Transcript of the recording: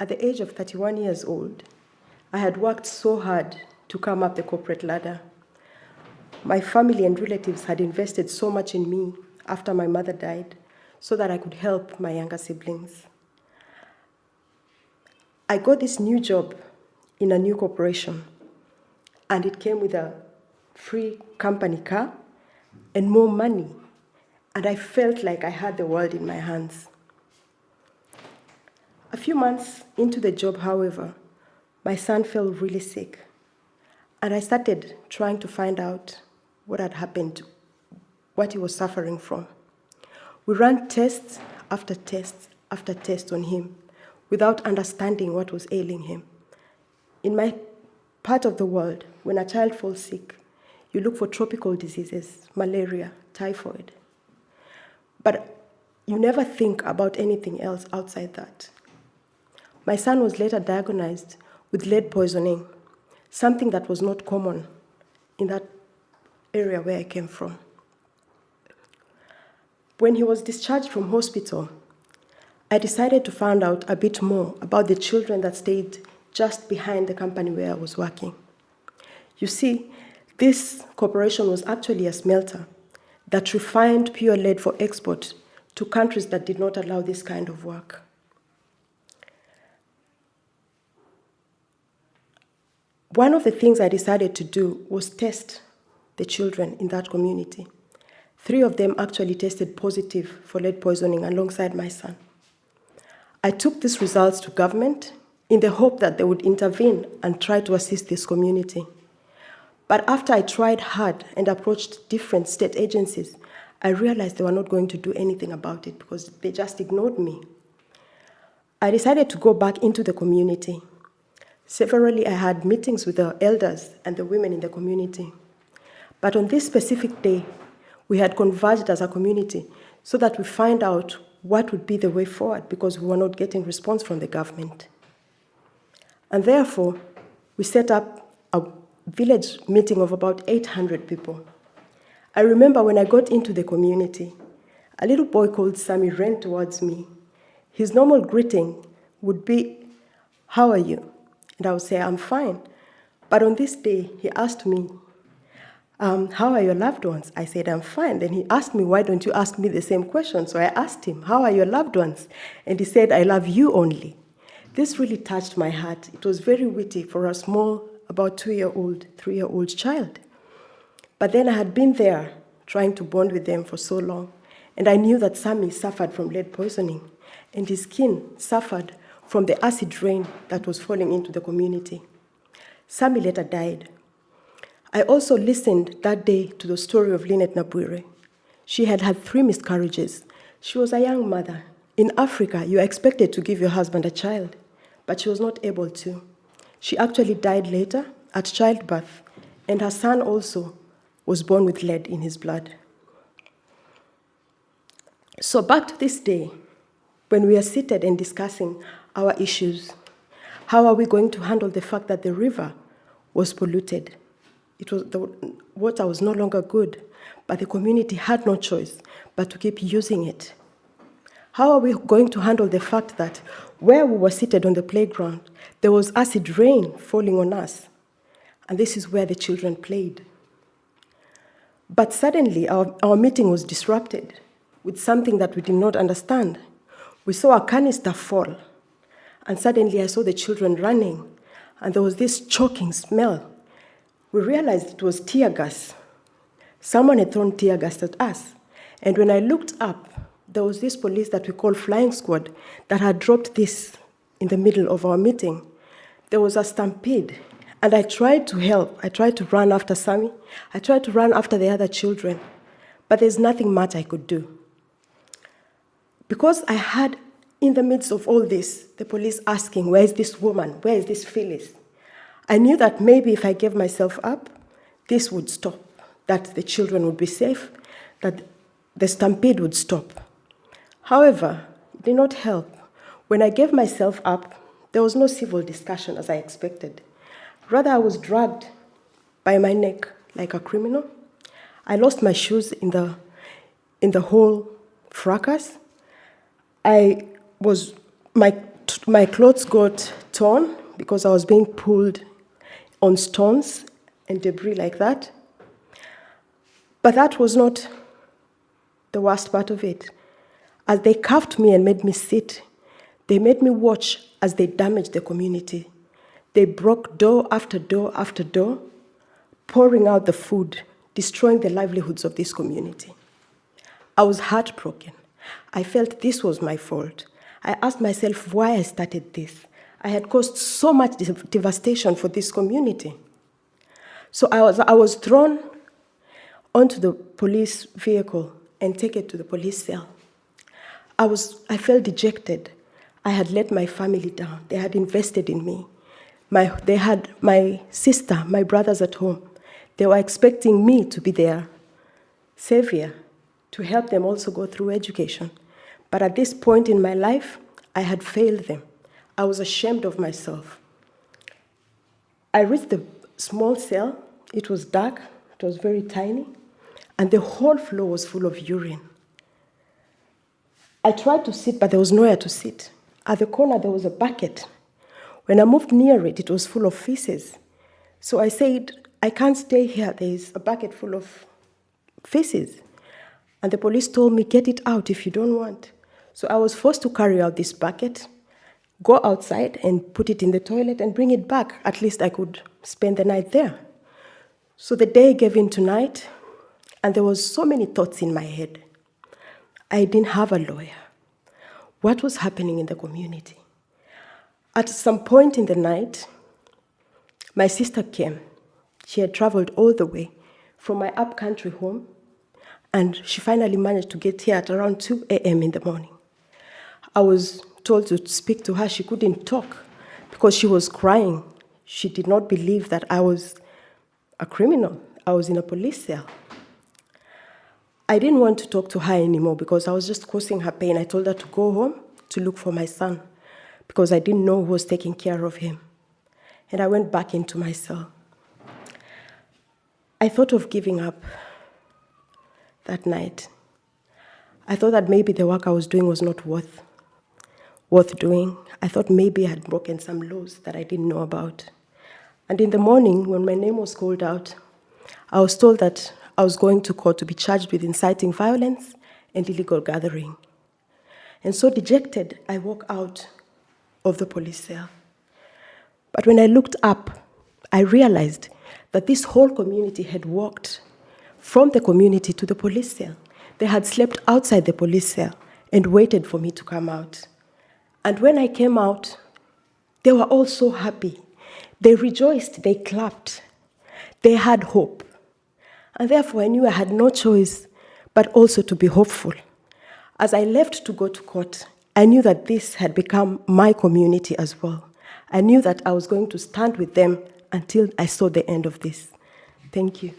At the age of 31 years old, I had worked so hard to come up the corporate ladder. My family and relatives had invested so much in me after my mother died so that I could help my younger siblings. I got this new job in a new corporation, and it came with a free company car and more money, and I felt like I had the world in my hands. A few months into the job, however, my son fell really sick, and I started trying to find out what had happened, what he was suffering from. We ran tests after tests after test on him without understanding what was ailing him. In my part of the world, when a child falls sick, you look for tropical diseases, malaria, typhoid. But you never think about anything else outside that. My son was later diagnosed with lead poisoning, something that was not common in that area where I came from. When he was discharged from hospital, I decided to find out a bit more about the children that stayed just behind the company where I was working. You see, this corporation was actually a smelter that refined pure lead for export to countries that did not allow this kind of work. One of the things I decided to do was test the children in that community. 3 of them actually tested positive for lead poisoning alongside my son. I took these results to government in the hope that they would intervene and try to assist this community. But after I tried hard and approached different state agencies, I realized they were not going to do anything about it because they just ignored me. I decided to go back into the community. Severally, I had meetings with the elders and the women in the community. But on this specific day, we had converged as a community so that we find out what would be the way forward because we were not getting response from the government. And therefore, we set up a village meeting of about 800 people. I remember when I got into the community, a little boy called Sammy ran towards me. His normal greeting would be, "How are you?" And I would say, "I'm fine." But on this day, he asked me, "How are your loved ones?" I said, "I'm fine." Then he asked me, "Why don't you ask me the same question?" So I asked him, "How are your loved ones?" And he said, "I love you only." This really touched my heart. It was very witty for a small, about 2-year-old, 3-year-old child. But then I had been there trying to bond with them for so long, and I knew that Sammy suffered from lead poisoning, and his skin suffered from the acid rain that was falling into the community. Sammy later died. I also listened that day to the story of Lynette Nabwire. She had had 3 miscarriages. She was a young mother. In Africa, you are expected to give your husband a child, but she was not able to. She actually died later at childbirth, and her son also was born with lead in his blood. So back to this day, when we are seated and discussing our issues, how are we going to handle the fact that the river was polluted? The water was no longer good, but the community had no choice but to keep using it. How are we going to handle the fact that where we were seated on the playground, there was acid rain falling on us, and this is where the children played? But suddenly, our meeting was disrupted with something that we did not understand. We saw a canister fall, and suddenly I saw the children running, and there was this choking smell. We realized it was tear gas. Someone had thrown tear gas at us. And when I looked up, there was this police that we call flying squad that had dropped this in the middle of our meeting. There was a stampede, and I tried to help. I tried to run after Sammy. I tried to run after the other children, but there's nothing much I could do. Because I had, in the midst of all this, the police asking, "Where is this woman? Where is this Phyllis?" I knew that maybe if I gave myself up, this would stop, that the children would be safe, that the stampede would stop. However, it did not help. When I gave myself up, there was no civil discussion as I expected. Rather, I was dragged by my neck like a criminal. I lost my shoes in the whole fracas. My My clothes got torn because I was being pulled on stones and debris like that. But that was not the worst part of it. As they cuffed me and made me sit, they made me watch as they damaged the community. They broke door after door after door, pouring out the food, destroying the livelihoods of this community. I was heartbroken. I felt this was my fault. I asked myself why I started this. I had caused so much devastation for this community. So I was thrown onto the police vehicle and taken to the police cell. I felt dejected. I had let my family down. They had invested in me. They had my sister, my brothers at home. They were expecting me to be their savior, to help them also go through education. But at this point in my life, I had failed them. I was ashamed of myself. I reached the small cell. It was dark. It was very tiny. And the whole floor was full of urine. I tried to sit, but there was nowhere to sit. At the corner, there was a bucket. When I moved near it, it was full of feces. So I said, I can't stay here. There is a bucket full of feces. And the police told me, get it out if you don't want. So I was forced to carry out this bucket, go outside and put it in the toilet and bring it back. At least I could spend the night there. So the day gave into night, and there was so many thoughts in my head. I didn't have a lawyer. What was happening in the community? At some point in the night, my sister came. She had traveled all the way from my upcountry home, and she finally managed to get here at around 2 a.m. in the morning. I was told to speak to her. She couldn't talk because she was crying. She did not believe that I was a criminal. I was in a police cell. I didn't want to talk to her anymore because I was just causing her pain. I told her to go home to look for my son because I didn't know who was taking care of him. And I went back into my cell. I thought of giving up that night. I thought that maybe the work I was doing was not worth doing. I thought maybe I had broken some laws that I didn't know about. And in the morning, when my name was called out, I was told that I was going to court to be charged with inciting violence and illegal gathering. And so dejected, I walked out of the police cell. But when I looked up, I realized that this whole community had walked from the community to the police cell. They had slept outside the police cell and waited for me to come out. And when I came out, they were all so happy. They rejoiced, they clapped. They had hope. And therefore, I knew I had no choice but also to be hopeful. As I left to go to court, I knew that this had become my community as well. I knew that I was going to stand with them until I saw the end of this. Thank you.